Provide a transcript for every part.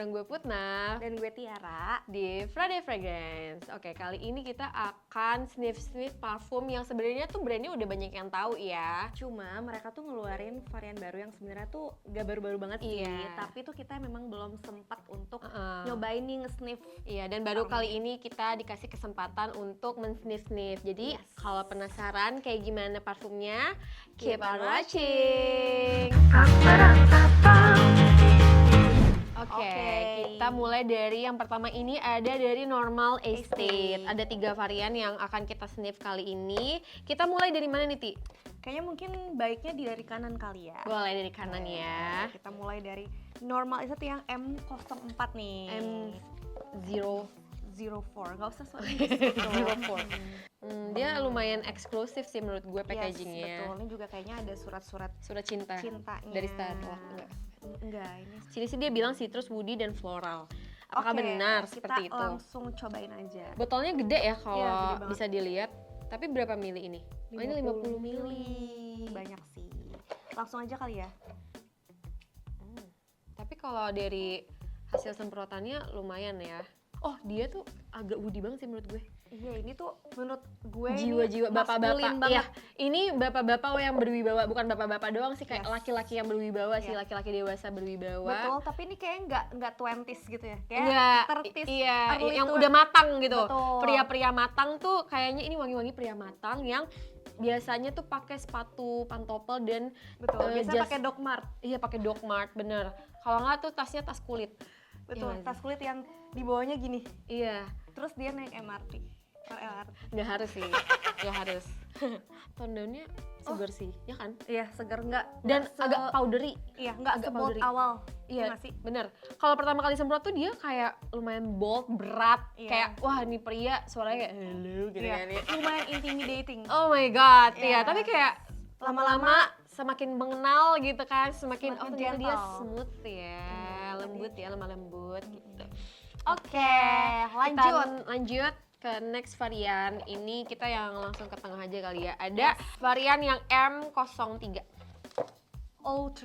bareng gue Putna Dan gue Tiara di Friday Fragrance. Oke, kali ini kita akan sniff parfum yang sebenarnya tuh brandnya udah banyak yang tahu ya. Cuma mereka tuh ngeluarin varian baru yang sebenarnya tuh gak baru-baru banget sih. Iya. Tapi tuh kita memang belum sempat untuk nyobain nih nge-sniff. Iya, dan baru kali ini kita dikasih kesempatan untuk men-sniff-sniff. Jadi kalau penasaran kayak gimana parfumnya, keep on watching. Oke, kita mulai dari yang pertama ini ada dari Normal Estate. Ada 3 varian yang akan kita sniff kali ini. Kita mulai dari mana nih, Ti? Kayaknya mungkin baiknya dari kanan kali ya. Boleh dari kanan ya. Kita mulai dari Normal Estate yang M04 nih. M04, gak usah soal M04. Dia lumayan eksklusif sih menurut gue packagingnya. Betul, ini juga kayaknya ada surat cintanya dari Starbucks. Enggak, ini sini sih dia bilang citrus, woody, dan floral. Apakah benar seperti itu? Kita langsung cobain aja. Botolnya gede ya kalau gede bisa dilihat. Tapi berapa mili ini? Oh, ini 50 mili. Banyak sih. Langsung aja kali ya. Tapi kalau dari hasil semprotannya lumayan ya. Oh, dia tuh agak woody banget sih menurut gue. Iya, ini tuh menurut gue jiwa-jiwa bapak-bapak. Iya, ini bapak-bapak yang berwibawa, bukan bapak-bapak doang sih, kayak laki-laki yang berwibawa sih, laki-laki dewasa berwibawa. Betul, tapi ini kayak nggak 20s gitu ya. Kayak Nggak, 30s. Iya, yang udah matang gitu. Betul. Pria-pria matang tuh kayaknya ini wangi-wangi pria matang yang biasanya tuh pakai sepatu pantopel dan biasanya pakai Doc Mart. Iya, pakai Doc Mart, bener. Kalau nggak tuh tasnya tas kulit. Betul, tas kulit yang di bawahnya gini. Iya. Terus dia naik MRT. Nggak harus sih, nggak harus. Tone down-nya seger sih, ya kan? Iya, seger dan agak powdery. Iya, nggak agak sebold powdery. awal. Iya, bener. Kalau pertama kali semprot tuh dia kayak lumayan bold, berat. Kayak wah ini pria suaranya kayak hello gitu kan ya. Lumayan intimidating. Oh my god, iya. Tapi kayak lama-lama semakin mengenal gitu kan, semakin ternyata dia smooth ya, lembut ya, lemah lembut gitu. Oke, lanjut ke next varian. Ini kita yang langsung ke tengah aja kali ya. Ada varian yang M03. O3.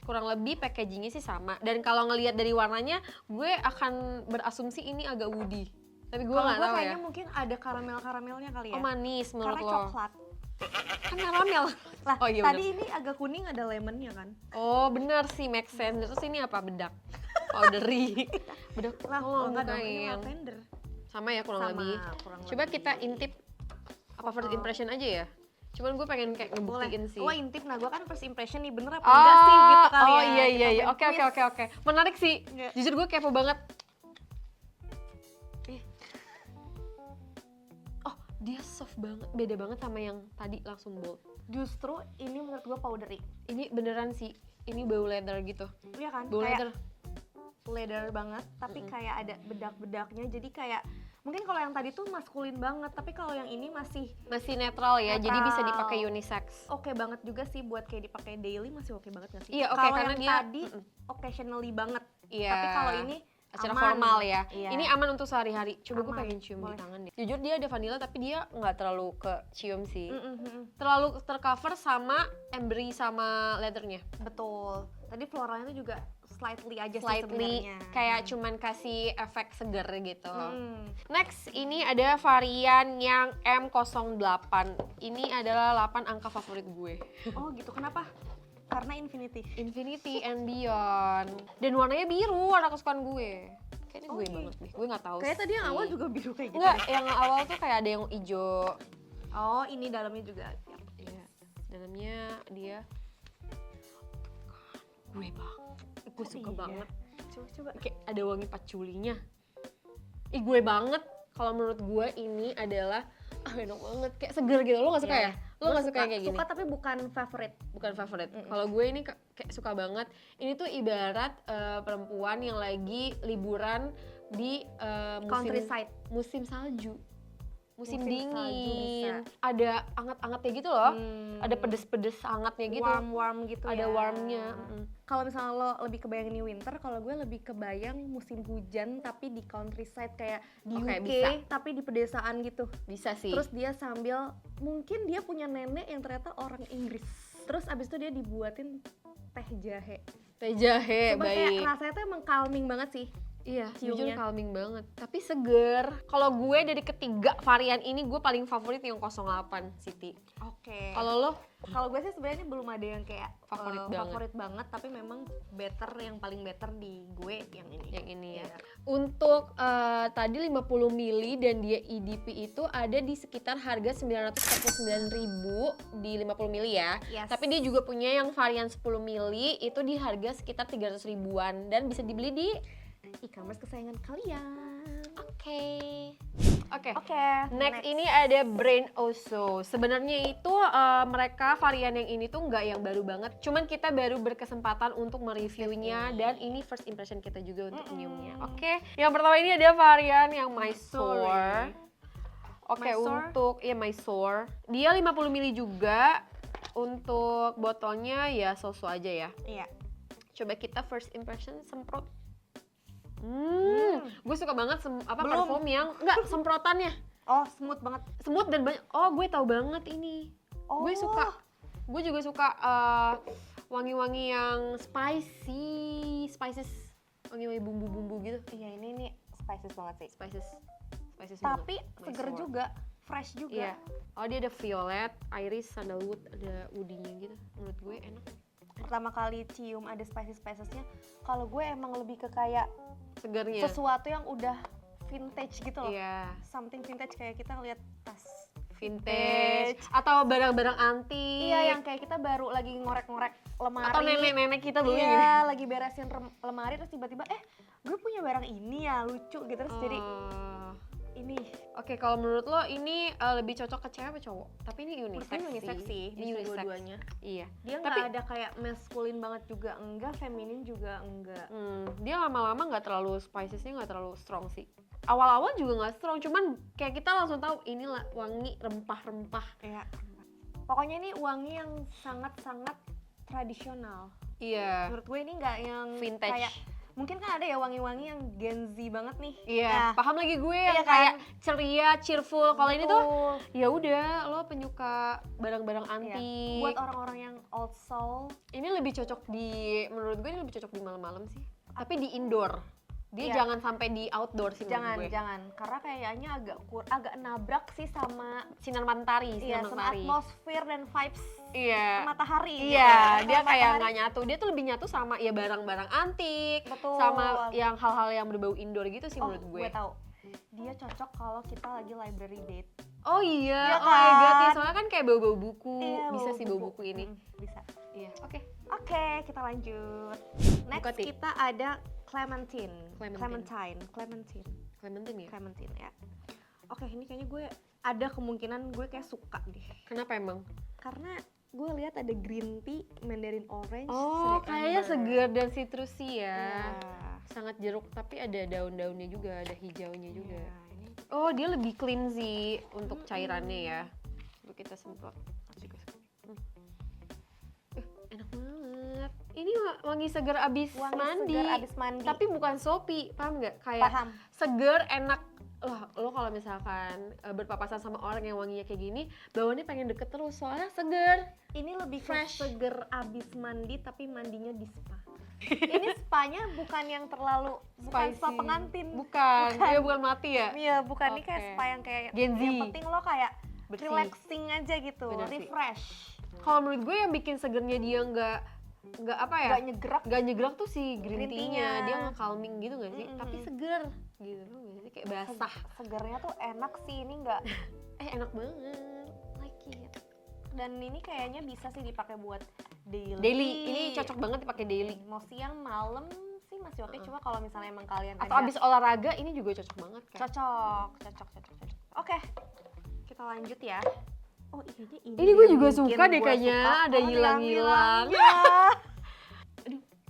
Kurang lebih packagingnya sih sama. Dan kalau ngelihat dari warnanya, gue akan berasumsi ini agak woody. Tapi gue nggak tahu ya. Kayaknya mungkin ada karamel-karamelnya kali ya. Oh, manis menurut lo? Karena coklat. Kan karamel. Lah, oh, iya tadi bener. ini agak kuning, ada lemonnya kan? Oh, bener sih, make sense. Terus ini apa? Bedak. Powdery. Bedak. Lah, enggak dong, ini lavender. Sama ya kurang lebih. Coba kita intip apa first impression aja ya. Cuman gue pengen kayak ngebuktiin sih. Lo intip, nah gue kan first impression nih bener apa enggak sih gitu kali ya. Oh iya. Oke. Menarik sih. Jujur gue kepo banget. Oh, dia soft banget. Beda banget sama yang tadi langsung bold. Justru ini menurut gue powdery. Ini beneran sih. Ini bau leather gitu. Iya kan? Bau leather. Leather banget, tapi kayak ada bedak-bedaknya, jadi kayak mungkin kalau yang tadi tuh maskulin banget, tapi kalau yang ini masih netral ya, jadi bisa dipakai unisex. Oke banget juga sih buat kayak dipakai daily, masih oke banget nggak sih? Iya, oke, kalau karena yang dia tadi occasionally banget. Iya. Tapi kalau ini acara aman. Formal ya. Iya. Ini aman untuk sehari-hari. Coba gue pengen cium boleh. di tangan deh. Jujur dia ada vanilla tapi dia nggak terlalu ke cium sih. Terlalu tercover sama ambery sama leathernya. Betul. Tadi floralnya tuh juga slightly aja sih Slightly sebenarnya. kayak cuman kasih efek seger gitu. Next ini ada varian yang M08. Ini adalah 8 angka favorit gue. Oh gitu, kenapa? Karena Infinity and Beyond. Dan warnanya biru, warna kesukaan gue. Kayaknya gue banget nih, gue gak tahu kayak sih. tadi yang awal juga biru kayak gitu. Enggak, yang awal tuh kayak ada yang hijau. Oh, ini dalamnya juga. Iya, dalamnya dia gue banget. Gue suka banget. Coba. Kayak ada wangi paculinya. Gue banget. Kalau menurut gue ini adalah enak banget, kayak seger gitu. Lo gak suka ya? Lo gak suka yang kayak gini? Suka tapi bukan favorite. Bukan favorit. Kalau gue ini kayak suka banget. Ini tuh ibarat perempuan yang lagi liburan di Countryside. musim salju. Musim Musim dingin. salju Ada anget-angetnya gitu loh. Ada pedes-pedes hangatnya gitu. Warm gitu ada ya. warmnya. Kalau misalnya lo lebih kebayang ini winter, kalau gue lebih kebayang musim hujan tapi di countryside kayak di UK bisa. tapi di pedesaan gitu. Bisa sih. Terus dia sambil, mungkin dia punya nenek yang ternyata orang Inggris. Terus abis itu dia dibuatin teh jahe. Teh jahe, Coba kayak baik. rasanya tuh emang calming banget sih. Iya, jujur ciumnya. calming banget. Tapi seger. Kalau gue dari ketiga varian ini gue paling favorit yang 08 Siti. Oke. Kalau lo? Kalau gue sih sebenarnya belum ada yang kayak Favorit banget, tapi memang yang paling better di gue yang ini. Yang ini ya. Iya. Untuk tadi 50 mili dan dia EDP itu ada di sekitar harga 949.000 di 50 mili ya. Yes. Tapi dia juga punya yang varian 10 mili itu di harga sekitar 300 ribuan dan bisa dibeli di E-commerce kesayangan kalian. Oke. Oke. Next ini ada Brain Oso. Sebenarnya itu mereka varian yang ini tuh nggak yang baru banget. Cuman kita baru berkesempatan untuk mereviewnya dan ini first impression kita juga untuk nyiumnya. Oke. Yang pertama ini ada varian yang Mysore. Oke, Mysore. untuk Mysore. Dia 50 mili juga. Untuk botolnya ya so-so aja ya. Iya. Coba kita first impression semprot. Gue suka banget Belum. parfum yang enggak semprotannya. Oh, smooth banget. Smooth dan banyak. Oh, gue tahu banget ini. Oh. Gue juga suka wangi-wangi yang spices, wangi-wangi bumbu-bumbu gitu. Iya, ini nih spices banget sih. Spices Tapi banget. seger Mysore. juga, fresh juga. Iya. Oh, dia ada violet, iris, sandalwood, ada woody-nya gitu. Menurut gue enak. Pertama kali cium ada spicesnya, kalau gue emang lebih ke kayak Segernya. sesuatu yang udah vintage gitu loh. Iya. Something vintage kayak kita ngeliat tas Vintage atau barang-barang antik. Iya, yang kayak kita baru lagi ngorek-ngorek lemari. atau nenek-nenek kita dulu Iya, gini. lagi beresin lemari terus tiba-tiba gue punya barang ini ya, lucu gitu terus jadi ini. Oke, kalau menurut lo ini lebih cocok ke cewek apa cowok? Tapi ini Menurut unisex gue unisex sih, Ini bisa unisex. dua-duanya. Iya. Dia Tapi nggak ada kayak maskulin banget juga enggak, feminin juga enggak. dia lama-lama nggak terlalu spicesnya nggak terlalu strong sih. Awal-awal juga nggak strong, cuman kayak kita langsung tahu ini wangi rempah-rempah. Iya. Pokoknya ini wangi yang sangat-sangat tradisional. Iya. Menurut gue ini nggak yang Vintage. kayak mungkin kan ada ya wangi-wangi yang Gen Z banget nih. Iya, Nah, paham lagi gue yang iya kayak kan? ceria, cheerful. Kalau ini tuh betul. ya udah lo penyuka barang-barang Iya. antik. Buat orang-orang yang old soul. Ini lebih cocok menurut gue ini lebih cocok di malam-malam sih. Tapi di indoor. Dia Iya. jangan sampai di outdoor sih menurut gue. Jangan, karena kayaknya agak nabrak sih sama Sinar matahari, iya, sinar sama matahari. atmosfer dan vibes Iya. matahari. Iya, gitu. dia Sama kayak matahari. nggak nyatu. Dia tuh lebih nyatu sama ya barang-barang antik, Betul. sama yang hal-hal yang berbau indoor gitu sih Oh, menurut gue. gue tahu. Dia cocok kalau kita lagi library date. Oh iya, Iya oh my god, ya kan? soalnya kan kayak bau-bau buku. Iya, Bisa bau sih bau buku ini. Bisa. Iya, oke. Oke, kita lanjut. Next Buka, Ti. kita ada Clementine. Clementine. Clementine Clementine. ya. Oke, ini kayaknya gue ada kemungkinan gue kayak suka deh. Kenapa emang? Karena gue lihat ada green tea, mandarin orange, Oh, sedek kayaknya amber. segar dan citrusy ya. Iya. Sangat jeruk, tapi ada daun-daunnya juga, ada hijaunya juga. Iya, ini Oh, dia lebih cleansy untuk cairannya ya. Lalu kita semprot. Enak banget. Ini wangi segar abis wangi mandi. segar abis mandi. Tapi bukan sopi, paham nggak? Kayak paham. segar, enak. Lo kalau misalkan berpapasan sama orang yang wanginya kayak gini, bawaannya pengen deket terus soalnya segar. Ini lebih Fresh. fresh, seger abis mandi tapi mandinya di spa. Ini spanya bukan yang terlalu bukan spa Spicy. pengantin. Bukan, dia bukan mati ya. Iya, bukan ini kayak Oke. spa yang kayak Gen Z. yang penting lo kayak Bersih. relaxing aja gitu, Bener sih. refresh. Kalau menurut gue yang bikin segernya dia nggak apa ya? Gak nyegrak. Gak nyegrak tuh si green Green tea-nya, tea-nya. dia nge-calming gitu gak sih? Mm-mm. Tapi seger gitu loh gak sih? Kayak basah. Segernya tuh enak sih, ini enggak. Enak banget. Like it. Dan ini kayaknya bisa sih dipakai buat daily. Daily, ini cocok banget dipakai daily. Mau siang, malam sih masih oke. Cuma kalau misalnya emang kalian Atau ada abis olahraga ini juga cocok banget kan? cocok. Oke, kita lanjut ya. Oh ini Ini gue yang juga bikin suka deh gue kayaknya, suka. ada Oh, hilang-hilang. hilang-hilang.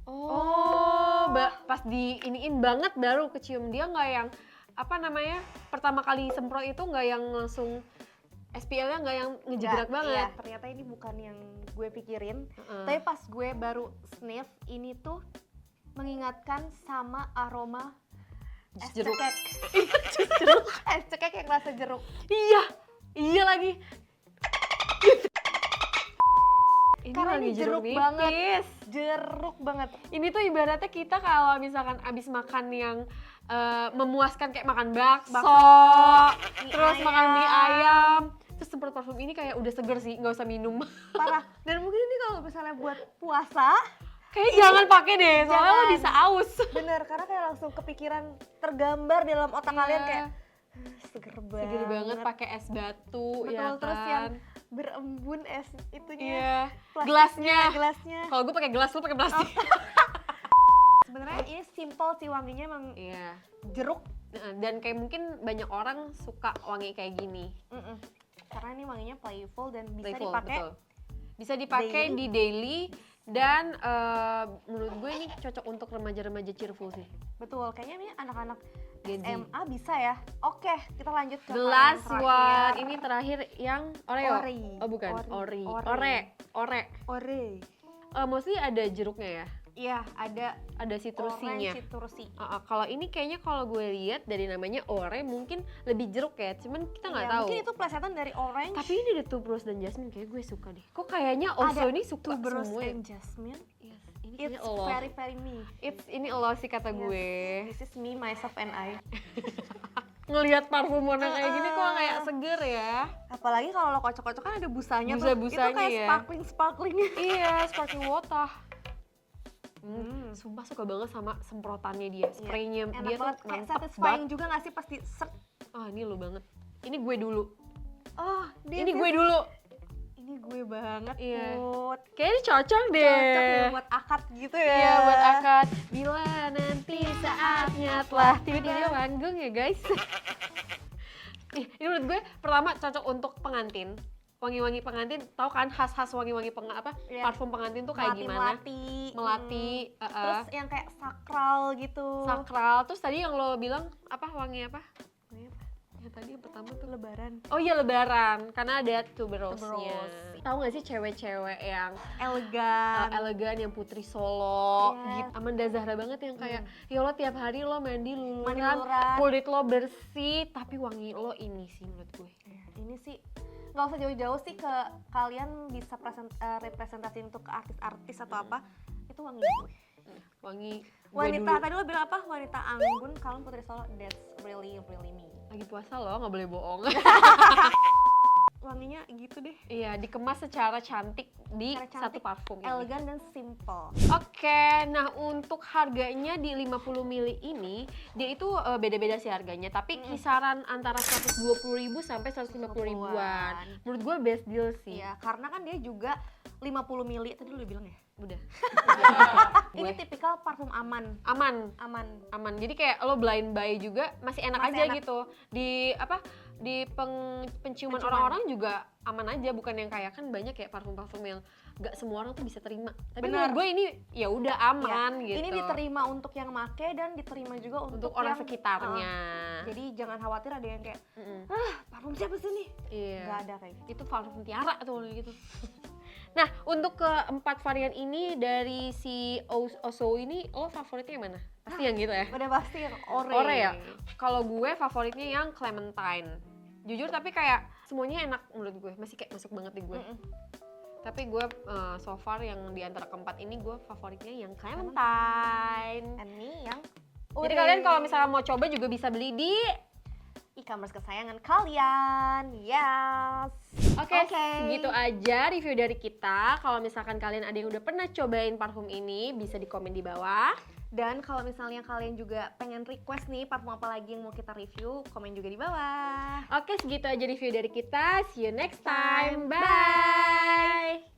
Oh, pas diiniin banget baru kecium. Dia nggak yang apa namanya pertama kali semprot itu nggak yang langsung SPL-nya nggak yang ngejegrak Nggak, banget. iya, ternyata ini bukan yang gue pikirin. Heeh. Tapi pas gue baru sniff, ini tuh mengingatkan sama aroma es Jeruk. cekek. Es cekek yang rasa jeruk. Iya lagi. Ini Karena wangi ini jeruk nipis. banget. Jeruk banget. Ini tuh ibaratnya kita kalau misalkan abis makan yang memuaskan kayak makan bakso, Mie terus ayam. makan mie ayam, terus semprot parfum ini kayak udah seger sih, nggak usah minum. Parah. Dan mungkin ini kalau misalnya buat puasa, Kayak jangan pakai deh, soalnya lo Jangan. bisa aus. bener karena kayak langsung kepikiran tergambar dalam otak kalian Iya. kayak seger banget. Seger banget pakai es batu, Betul, ya terus kan? yang berembun es itunya. Iya, plastiknya, gelasnya. Gelasnya. Kalau gue pakai gelas, lo pakai plastik. Sebenarnya ini simple sih wanginya emang Iya. jeruk. Nah, dan kayak mungkin banyak orang suka wangi kayak gini. Karena ini wanginya playful dan bisa Playful, dipakai betul. Bisa dipakai daily. di daily dan menurut gue ini cocok untuk remaja-remaja cheerful sih. betul. Kayaknya ini anak-anak Gen Z. SMA bisa ya. Oke, kita lanjut ke The varian last terakhir. one, ini terakhir yang Oreo. Ori. Oh bukan, Ori. Ore. Ore. Mostly ada jeruknya ya, Iya, ada ada citrusinya. orange citrusi. Kalau ini kayaknya kalau gue lihat dari namanya Ore mungkin lebih jeruk ya, cuman kita nggak Iya, tahu. mungkin itu plesetan dari orange. Tapi ini ada tuberose dan jasmine, kayak gue suka deh. Kok kayaknya Oso ini suka tuberose semua ya? and jasmine. Yes, ini It's kayaknya lo. very very me. Ini lo sih kata Yes. gue. This is me, myself and I. Ngelihat parfum warna kayak gini kok kayak seger ya. Apalagi kalau lo kocok-kocok kan ada busanya tuh. Busa-busanya Itu kayak ya. sparkling-sparklingnya. Iya, sparkling water. Sumpah suka banget sama semprotannya dia, spraynya Enak dia tuh banget, kayak mantap satisfying banget. juga gak sih pasti sert. Ah ini lo banget. Ini gue dulu. Oh, Ini gue dulu. Ini gue banget, Iya. Put. Kayaknya cocok deh. Cocok ya buat akad gitu ya. Iya buat akad. Bila nanti saatnya telah tiba-tiba manggung ya guys. Ini menurut gue pertama cocok untuk pengantin. Wangi-wangi pengantin, tahu kan khas-khas wangi-wangi Iya. parfum pengantin tuh kayak gimana? Melati, Terus yang kayak sakral gitu. sakral. Terus tadi yang lo bilang apa wangi apa? Wangi apa? Yang tadi yang pertama tuh Lebaran. oh iya lebaran, karena ada tuberose-nya. Tuberose. Tahu nggak sih cewek-cewek yang Elegan. elegan, yang Putri Solo, Yes. gitu. Amanda Zahra banget yang kayak ya lo tiap hari lo mandi Mandi luluran, luluran. kulit lo bersih, tapi wangi lo ini sih menurut gue. Ini sih nggak usah jauh-jauh sih ke kalian bisa representasiin untuk ke artis-artis atau apa. Itu wangi gue. Wangi gue Wanita, dulu. tadi lo bilang apa? Wanita anggun, kalem, Putri Solo. That's really me. Lagi puasa lo nggak boleh bohong. Wanginya gitu deh. Iya, dikemas secara cantik di Secara satu cantik, parfum ini. elegan dan simple. Oke, nah untuk harganya di 50 ml ini, dia itu beda-beda sih harganya, tapi kisaran antara 120.000 sampai 150 ribuan. Menurut gue best deal sih. Iya, karena kan dia juga 50 mili tadi lo bilang ya. Udah. Ini tipikal parfum aman. Aman. Jadi kayak lo blind buy juga masih enak Masih aja enak. gitu. Di penciuman Penciuman. orang-orang juga aman aja, bukan yang kayak kan banyak kayak parfum-parfum yang nggak semua orang tuh bisa terima. Tapi Benar. menurut gue ini ya udah aman gitu. Ini diterima untuk yang make dan diterima juga untuk untuk orang yang, sekitarnya. jadi jangan khawatir ada yang kayak Mm-mm. parfum siapa sih nih? Iya. Gak ada kayak gitu. Itu parfum tiara tuh gitu. Nah, untuk keempat varian ini dari si Oso ini, lo favoritnya yang mana? Pasti yang gitu ya? Udah pasti Ore. Ore ya? Kalau gue favoritnya yang Clementine. Jujur tapi kayak semuanya enak menurut gue, masih kayak masuk banget di gue. Tapi gue so far yang di antara keempat ini gue favoritnya yang Clementine. And ini yang Jadi kalian kalau misalnya mau coba juga bisa beli di e-commerce kesayangan kalian. Yes. Oke, segitu aja review dari kita. Kalau misalkan kalian ada yang udah pernah cobain parfum ini, bisa di komen di bawah. Dan kalau misalnya kalian juga pengen request nih parfum apa lagi yang mau kita review, komen juga di bawah. Oke, segitu aja review dari kita. See you next time. Bye!